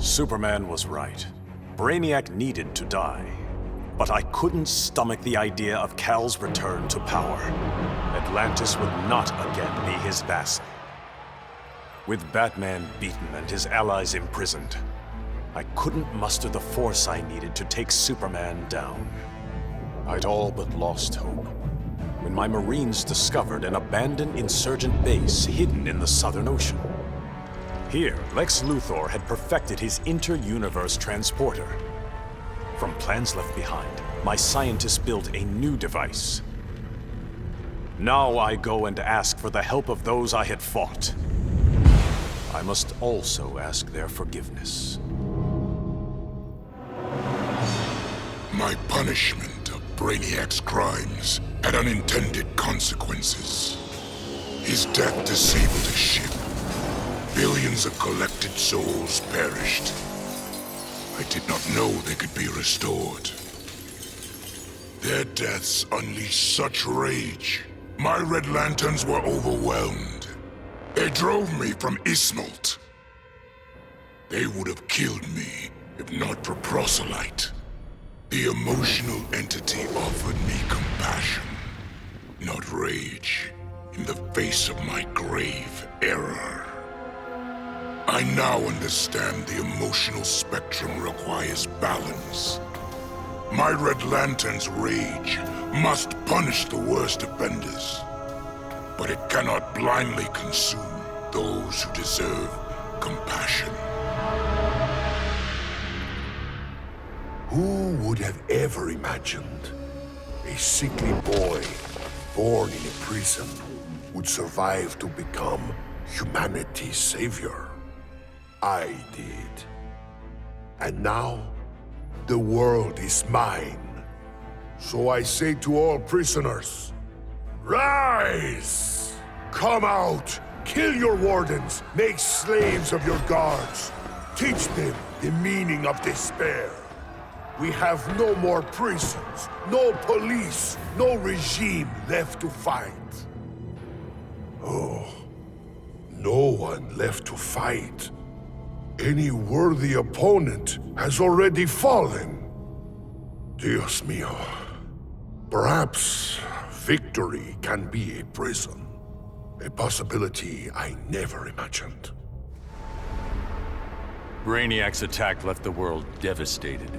Superman was right. Brainiac needed to die. But I couldn't stomach the idea of Kal's return to power. Atlantis would not again be his vassal. With Batman beaten and his allies imprisoned, I couldn't muster the force I needed to take Superman down. I'd all but lost hope when my Marines discovered an abandoned insurgent base hidden in the Southern Ocean. Here, Lex Luthor had perfected his inter-universe transporter. From plans left behind, my scientists built a new device. Now I go and ask for the help of those I had fought. I must also ask their forgiveness. My punishment of Brainiac's crimes had unintended consequences. His death disabled a ship. Billions of collected souls perished. I did not know they could be restored. Their deaths unleashed such rage. My Red Lanterns were overwhelmed. They drove me from Ismalt. They would have killed me if not for Proselyte. The emotional entity offered me compassion, not rage, in the face of my grave error. I now understand the emotional spectrum requires balance. My Red Lantern's rage must punish the worst offenders, but it cannot blindly consume those who deserve compassion. Who would have ever imagined a sickly boy born in a prison would survive to become humanity's savior? I did. And now, the world is mine. So I say to all prisoners, rise! Come out! Kill your wardens! Make slaves of your guards! Teach them the meaning of despair! We have no more prisons, no police, no regime left to fight. Oh, no one left to fight. Any worthy opponent has already fallen. Dios mío. Perhaps victory can be a prison. A possibility I never imagined. Brainiac's attack left the world devastated.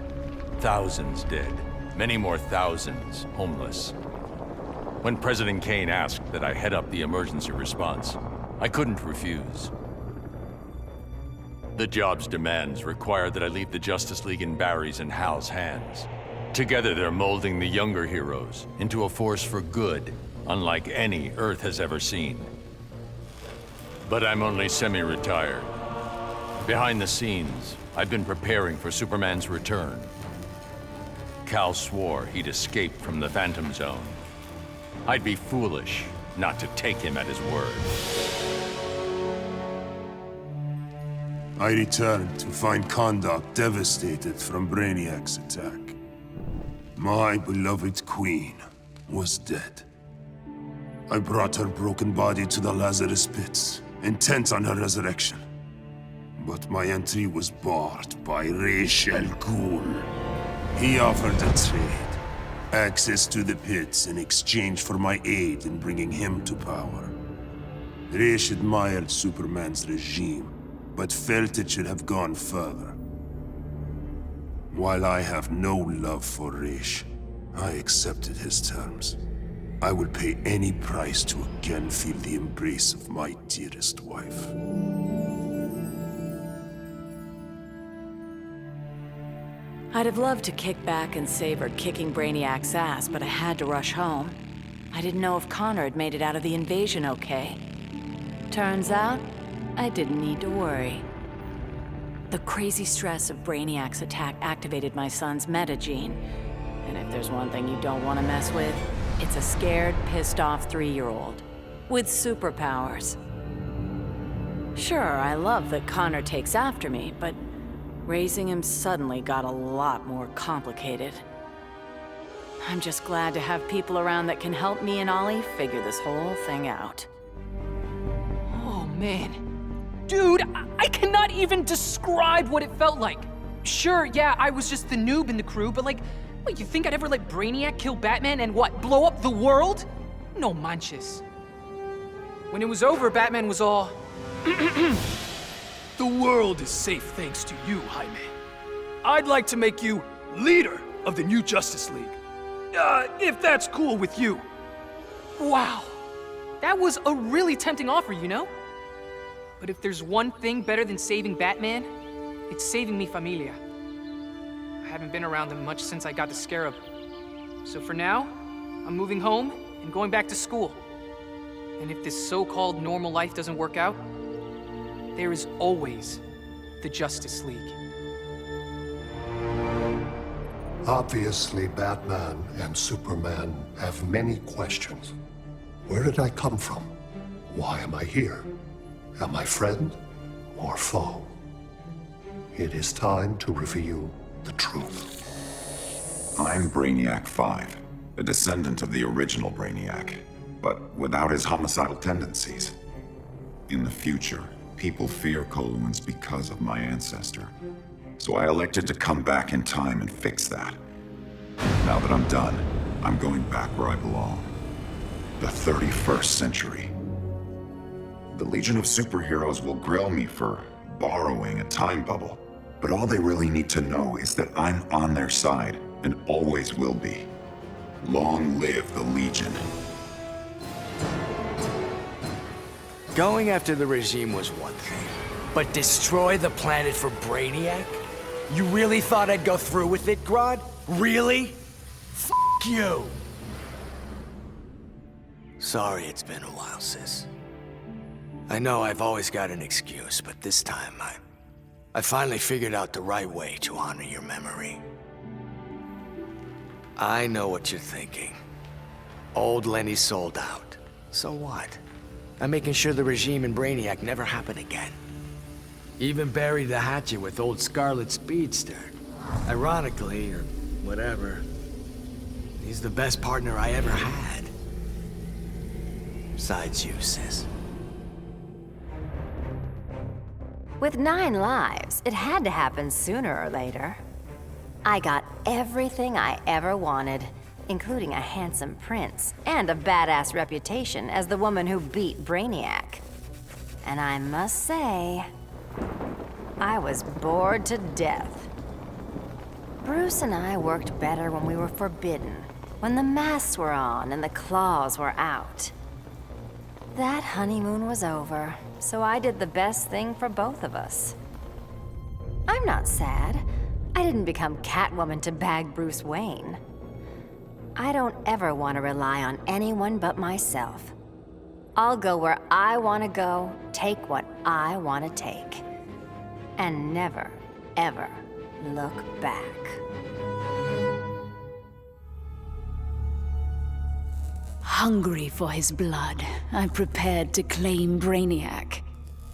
Thousands dead. Many more thousands homeless. When President Kane asked that I head up the emergency response, I couldn't refuse. The job's demands require that I leave the Justice League in Barry's and Hal's hands. Together they're molding the younger heroes into a force for good, unlike any Earth has ever seen. But I'm only semi-retired. Behind the scenes, I've been preparing for Superman's return. Kal swore he'd escape from the Phantom Zone. I'd be foolish not to take him at his word. I returned to find Kahndaq devastated from Brainiac's attack. My beloved queen was dead. I brought her broken body to the Lazarus pits, intent on her resurrection. But my entry was barred by Ra's al Ghul. He offered a trade. Access to the pits in exchange for my aid in bringing him to power. Ra's admired Superman's regime, but felt it should have gone further. While I have no love for Ra's, I accepted his terms. I will pay any price to again feel the embrace of my dearest wife. I'd have loved to kick back and savor kicking Brainiac's ass, but I had to rush home. I didn't know if Connor had made it out of the invasion okay. Turns out, I didn't need to worry. The crazy stress of Brainiac's attack activated my son's metagene. And if there's one thing you don't want to mess with, it's a scared, pissed-off 3-year-old. With superpowers. Sure, I love that Connor takes after me, but raising him suddenly got a lot more complicated. I'm just glad to have people around that can help me and Ollie figure this whole thing out. Oh man, Dude, I cannot even describe what it felt like. Sure, yeah, I was just the noob in the crew, but like, what, you think I'd ever let Brainiac kill Batman and what, blow up the world? No manches. When it was over, Batman was all, the world is safe thanks to you, Jaime. I'd like to make you leader of the new Justice League. If that's cool with you. Wow, that was a really tempting offer, you know? But if there's one thing better than saving Batman, it's saving mi familia. I haven't been around them much since I got to Scarab. So for now, I'm moving home and going back to school. And if this so-called normal life doesn't work out, there is always the Justice League. Obviously, Batman and Superman have many questions. Where did I come from? Why am I here? Am I friend or foe? It is time to reveal the truth. I'm Brainiac 5, a descendant of the original Brainiac, but without his homicidal tendencies. In the future, people fear Coluans because of my ancestor. So I elected to come back in time and fix that. Now that I'm done, I'm going back where I belong. The 31st century. The Legion of Superheroes will grill me for borrowing a time bubble, but all they really need to know is that I'm on their side and always will be. Long live the Legion. Going after the regime was one thing, but destroy the planet for Brainiac? You really thought I'd go through with it, Grodd? Really? F*** you! Sorry it's been a while, sis. I know I've always got an excuse, but this time I finally figured out the right way to honor your memory. I know what you're thinking. Old Lenny sold out. So what? I'm making sure the regime and Brainiac never happen again. Even buried the hatchet with old Scarlet Speedster. Ironically, or whatever, he's the best partner I ever had. Besides you, sis. With 9 lives, it had to happen sooner or later. I got everything I ever wanted, including a handsome prince and a badass reputation as the woman who beat Brainiac. And I must say, I was bored to death. Bruce and I worked better when we were forbidden, when the masks were on and the claws were out. That honeymoon was over, so I did the best thing for both of us. I'm not sad. I didn't become Catwoman to bag Bruce Wayne. I don't ever want to rely on anyone but myself. I'll go where I want to go, take what I want to take. And never, ever look back. Hungry for his blood, I prepared to claim Brainiac.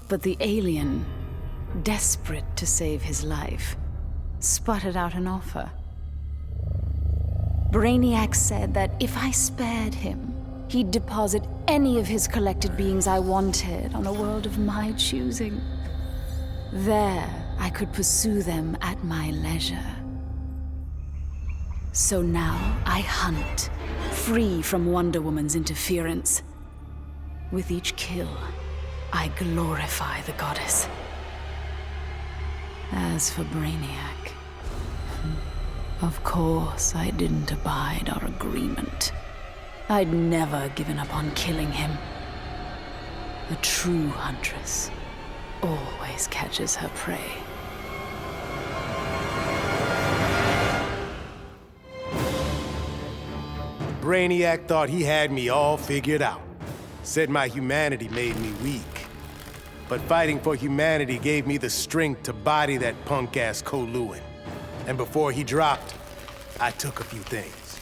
But the alien, desperate to save his life, sputtered out an offer. Brainiac said that if I spared him, he'd deposit any of his collected beings I wanted on a world of my choosing. There, I could pursue them at my leisure. So now I hunt, free from Wonder Woman's interference. With each kill, I glorify the goddess. As for Brainiac, of course I didn't abide our agreement. I'd never given up on killing him. A true huntress always catches her prey. Brainiac thought he had me all figured out. Said my humanity made me weak. But fighting for humanity gave me the strength to body that punk-ass Coluan. And before he dropped, I took a few things.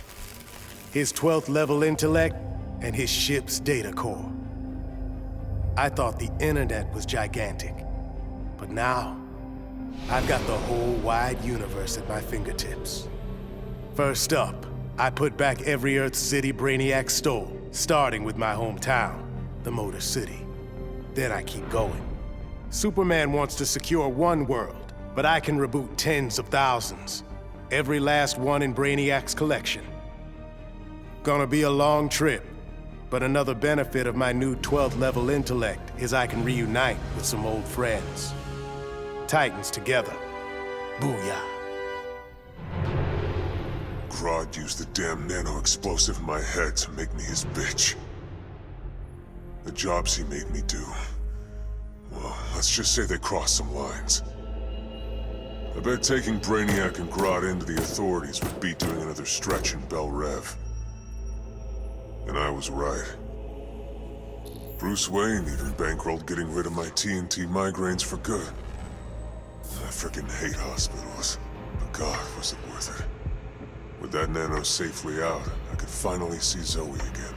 His 12th level intellect and his ship's data core. I thought the internet was gigantic. But now, I've got the whole wide universe at my fingertips. First up, I put back every Earth city Brainiac stole, starting with my hometown, the Motor City. Then I keep going. Superman wants to secure one world, but I can reboot tens of thousands. Every last one in Brainiac's collection. Gonna be a long trip, but another benefit of my new 12th level intellect is I can reunite with some old friends. Titans together. Booyah. Grodd used the damn nano-explosive in my head to make me his bitch. The jobs he made me do, well, let's just say they crossed some lines. I bet taking Brainiac and Grodd into the authorities would be doing another stretch in Bel Rev. And I was right. Bruce Wayne even bankrolled getting rid of my TNT migraines for good. I frickin' hate hospitals, but God, was it worth it. With that nano safely out, I could finally see Zoe again.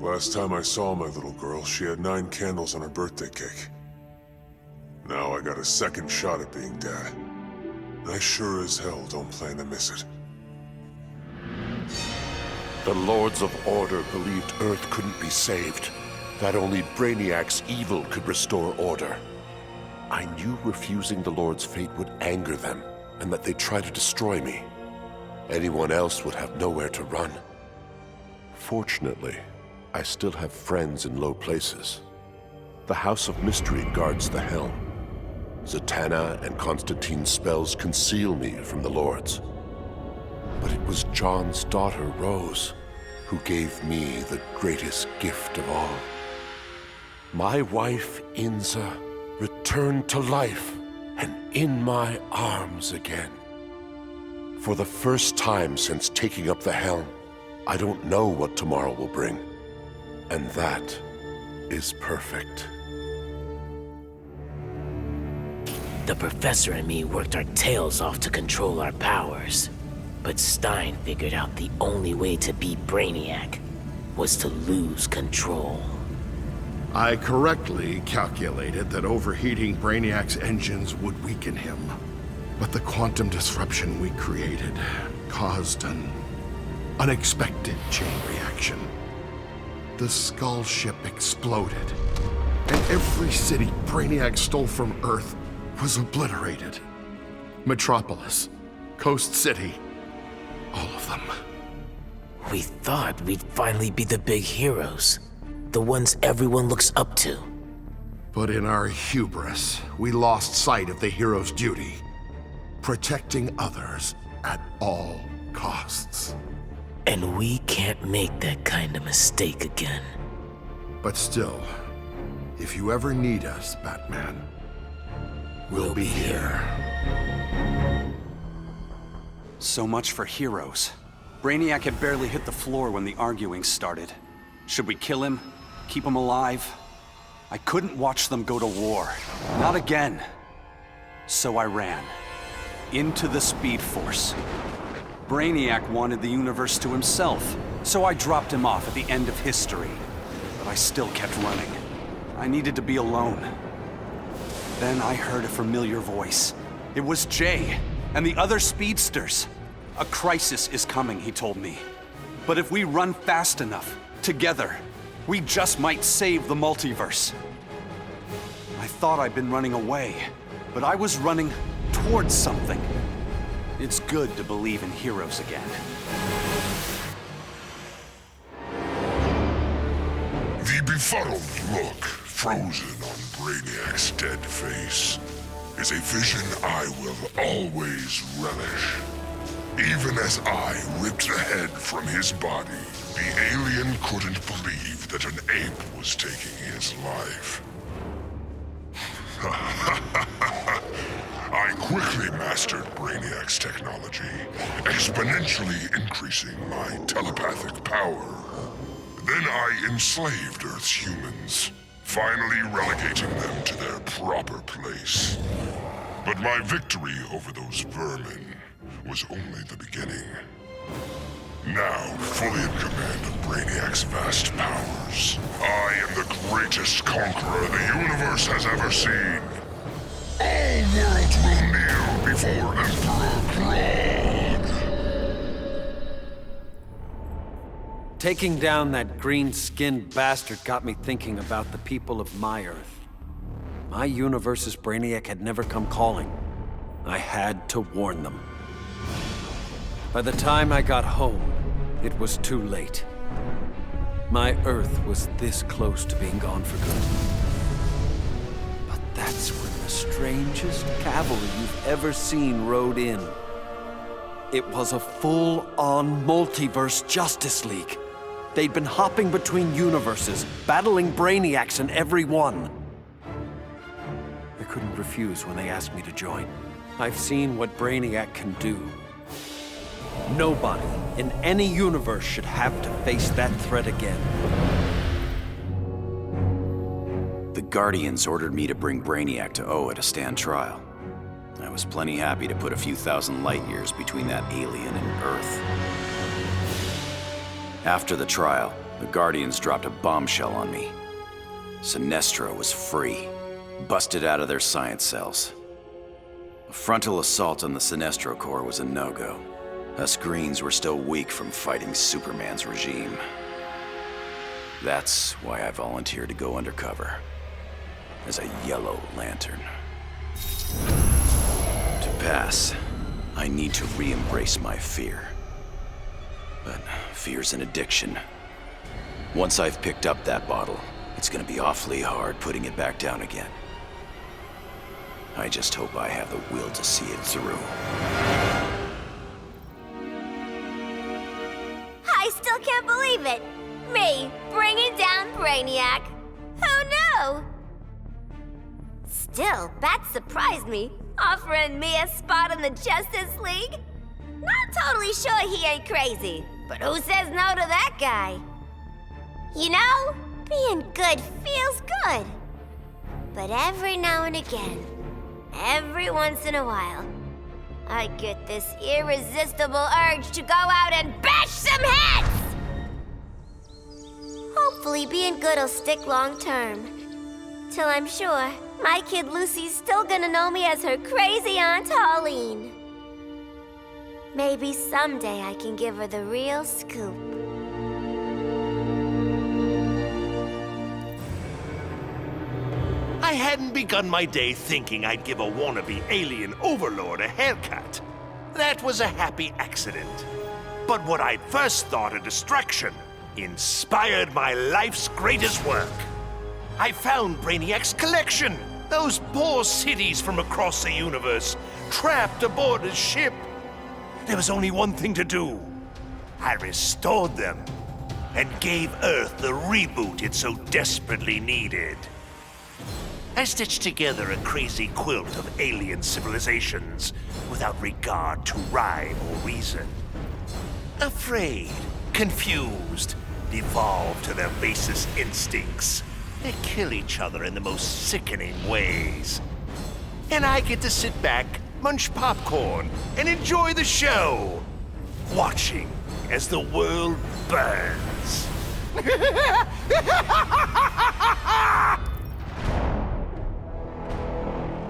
Last time I saw my little girl, she had 9 candles on her birthday cake. Now I got a second shot at being dad. I sure as hell don't plan to miss it. The Lords of Order believed Earth couldn't be saved, that only Brainiac's evil could restore order. I knew refusing the Lord's fate would anger them, and that they'd try to destroy me. Anyone else would have nowhere to run. Fortunately, I still have friends in low places. The House of Mystery guards the helm. Zatanna and Constantine's spells conceal me from the Lords. But it was John's daughter, Rose, who gave me the greatest gift of all. My wife, Inza, returned to life and in my arms again. For the first time since taking up the helm, I don't know what tomorrow will bring. And that is perfect. The Professor and me worked our tails off to control our powers. But Stein figured out the only way to beat Brainiac was to lose control. I correctly calculated that overheating Brainiac's engines would weaken him. But the quantum disruption we created caused an unexpected chain reaction. The Skull ship exploded, and every city Brainiac stole from Earth was obliterated. Metropolis, Coast City, all of them. We thought we'd finally be the big heroes, the ones everyone looks up to. But in our hubris, we lost sight of the hero's duty, protecting others at all costs. And we can't make that kind of mistake again. But still, if you ever need us, Batman, we'll be here. So much for heroes. Brainiac had barely hit the floor when the arguing started. Should we kill him? Keep him alive? I couldn't watch them go to war. Not again. So I ran. Into the Speed Force. Brainiac wanted the universe to himself, so I dropped him off at the end of history. But I still kept running. I needed to be alone. Then I heard a familiar voice. It was Jay and the other speedsters. A crisis is coming, he told me. But if we run fast enough, together, we just might save the multiverse. I thought I'd been running away, but I was running towards something. It's good to believe in heroes again. The befuddled look frozen on Brainiac's dead face is a vision I will always relish. Even as I ripped the head from his body, the alien couldn't believe that an ape was taking his life. I quickly mastered Brainiac's technology, exponentially increasing my telepathic power. Then I enslaved Earth's humans, finally relegating them to their proper place. But my victory over those vermin was only the beginning. Now, fully in command of Brainiac's vast powers, I am the greatest conqueror the universe has ever seen. All worlds will kneel before Emperor Grodd. Taking down that green-skinned bastard got me thinking about the people of my Earth. My universe's Brainiac had never come calling. I had to warn them. By the time I got home, it was too late. My Earth was this close to being gone for good. But that's when the strangest cavalry you've ever seen rode in. It was a full-on multiverse Justice League. They'd been hopping between universes, battling Brainiacs in every one. I couldn't refuse when they asked me to join. I've seen what Brainiac can do. Nobody in any universe should have to face that threat again. The Guardians ordered me to bring Brainiac to Oa to stand trial. I was plenty happy to put a few thousand light years between that alien and Earth. After the trial, the Guardians dropped a bombshell on me. Sinestro was free, busted out of their science cells. A frontal assault on the Sinestro Corps was a no-go. Us Greens were still weak from fighting Superman's regime. That's why I volunteered to go undercover as a Yellow Lantern. To pass, I need to re-embrace my fear. But fear's an addiction. Once I've picked up that bottle, it's gonna be awfully hard putting it back down again. I just hope I have the will to see it through. I still can't believe it! Me, bringing down Brainiac! Who knew? Still, Bat surprised me, offering me a spot in the Justice League. Not totally sure he ain't crazy, but who says no to that guy? You know, being good feels good. But every now and again, every once in a while, I get this irresistible urge to go out and bash some heads! Hopefully being good'll stick long term. Till I'm sure my kid Lucy's still gonna know me as her crazy Aunt Pauline. Maybe someday I can give her the real scoop. I hadn't begun my day thinking I'd give a wannabe alien overlord a haircut. That was a happy accident. But what I'd first thought a distraction inspired my life's greatest work. I found Brainiac's collection. Those poor cities from across the universe, trapped aboard his ship. There was only one thing to do. I restored them and gave Earth the reboot it so desperately needed. I stitched together a crazy quilt of alien civilizations without regard to rhyme or reason. Afraid, confused, devolved to their basest instincts. They kill each other in the most sickening ways. And I get to sit back, munch popcorn, and enjoy the show, watching as the world burns.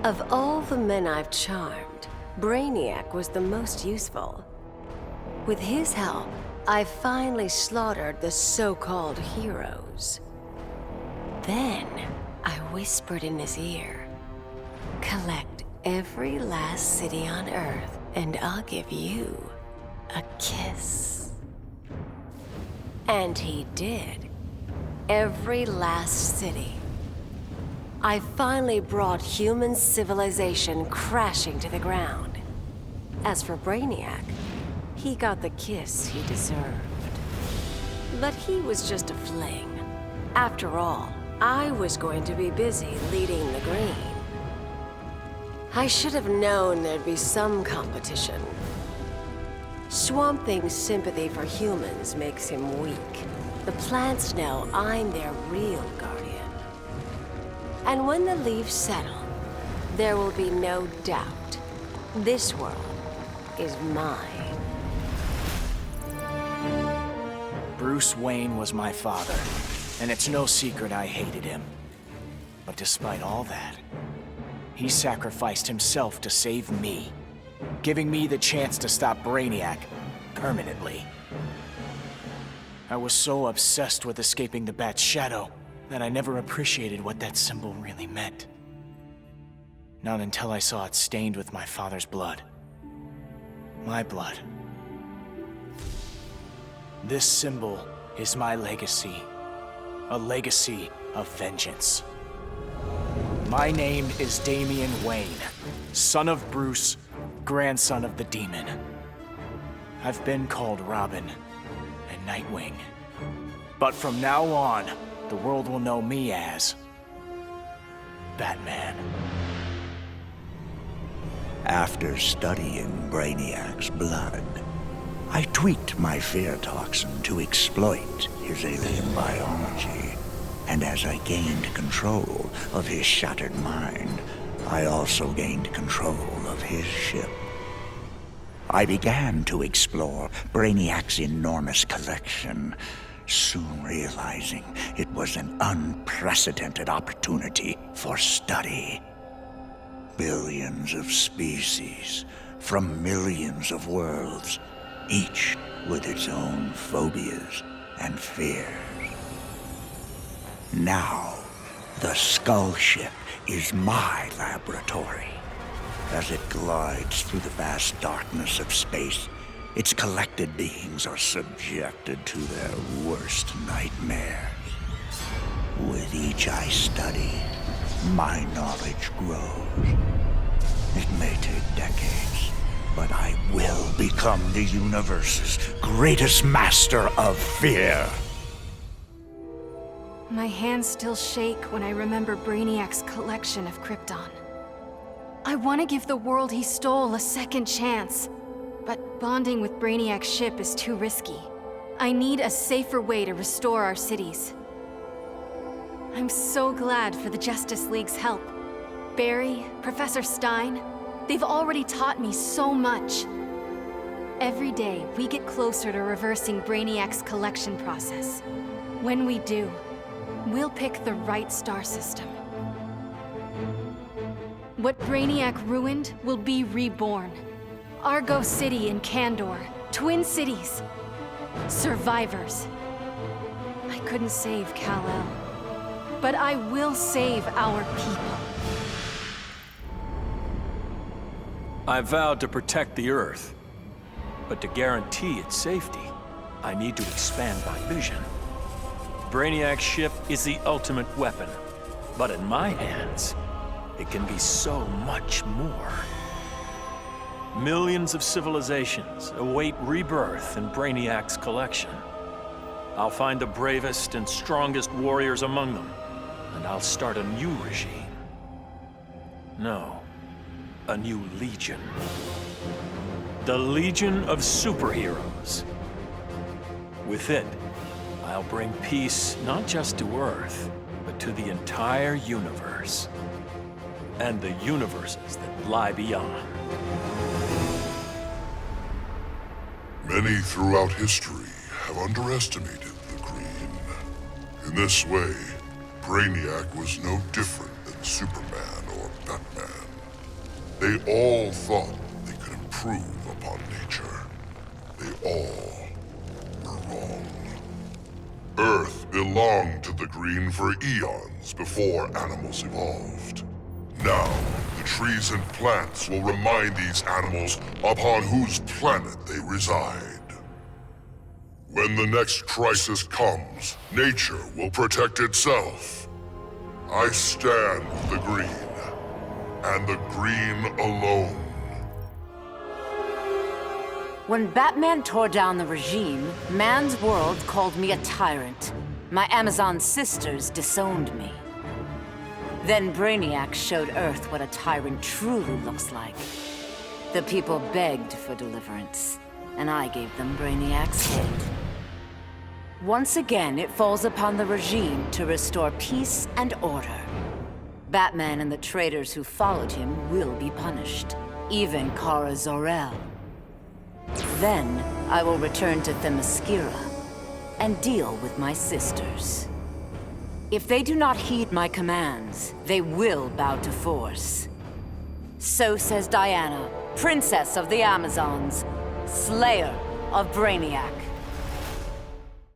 Of all the men I've charmed, Brainiac was the most useful. With his help, I finally slaughtered the so-called heroes. Then, I whispered in his ear, "Collect every last city on Earth, and I'll give you a kiss." And he did. Every last city. I finally brought human civilization crashing to the ground. As for Brainiac, he got the kiss he deserved. But he was just a fling. After all, I was going to be busy leading the Green. I should have known there'd be some competition. Swamp Thing's sympathy for humans makes him weak. The plants know I'm their real guardian. And when the leaves settle, there will be no doubt. This world is mine. Bruce Wayne was my father, and it's no secret I hated him. But despite all that, he sacrificed himself to save me, giving me the chance to stop Brainiac permanently. I was so obsessed with escaping the Bat's shadow that I never appreciated what that symbol really meant. Not until I saw it stained with my father's blood. My blood. This symbol is my legacy. A legacy of vengeance. My name is Damian Wayne, son of Bruce, grandson of the Demon. I've been called Robin and Nightwing. But from now on, the world will know me as Batman. After studying Brainiac's blood, I tweaked my fear toxin to exploit his alien biology. And as I gained control of his shattered mind, I also gained control of his ship. I began to explore Brainiac's enormous collection, soon realizing it was an unprecedented opportunity for study. Billions of species from millions of worlds, each with its own phobias and fears. Now, the Skull Ship is my laboratory. As it glides through the vast darkness of space, its collected beings are subjected to their worst nightmares. With each I study, my knowledge grows. It may take decades, but I will become the universe's greatest master of fear. My hands still shake when I remember Brainiac's collection of Krypton. I want to give the world he stole a second chance, but bonding with Brainiac's ship is too risky. I need a safer way to restore our cities. I'm so glad for the Justice League's help. Barry, Professor Stein, they've already taught me so much. Every day, we get closer to reversing Brainiac's collection process. When we do, we'll pick the right star system. What Brainiac ruined will be reborn. Argo City and Kandor, Twin Cities, survivors. I couldn't save Kal-El, but I will save our people. I vowed to protect the Earth, but to guarantee its safety, I need to expand my vision. Brainiac's ship is the ultimate weapon, but in my hands, it can be so much more. Millions of civilizations await rebirth in Brainiac's collection. I'll find the bravest and strongest warriors among them, and I'll start a new regime. No, a new legion. The Legion of Superheroes. With it, I'll bring peace not just to Earth, but to the entire universe. And the universes that lie beyond. Many throughout history have underestimated the Green. In this way, Brainiac was no different than Superman or Batman. They all thought they could improve upon nature. They all were wrong. Earth belonged to the Green for eons before animals evolved. Now, the trees and plants will remind these animals upon whose planet they reside. When the next crisis comes, nature will protect itself. I stand with the Green, and the Green alone. When Batman tore down the regime, man's world called me a tyrant. My Amazon sisters disowned me. Then Brainiac showed Earth what a tyrant truly looks like. The people begged for deliverance, and I gave them Brainiac's head. Once again, it falls upon the regime to restore peace and order. Batman and the traitors who followed him will be punished, even Kara Zor-El. Then, I will return to Themyscira and deal with my sisters. If they do not heed my commands, they will bow to force. So says Diana, Princess of the Amazons, Slayer of Brainiac.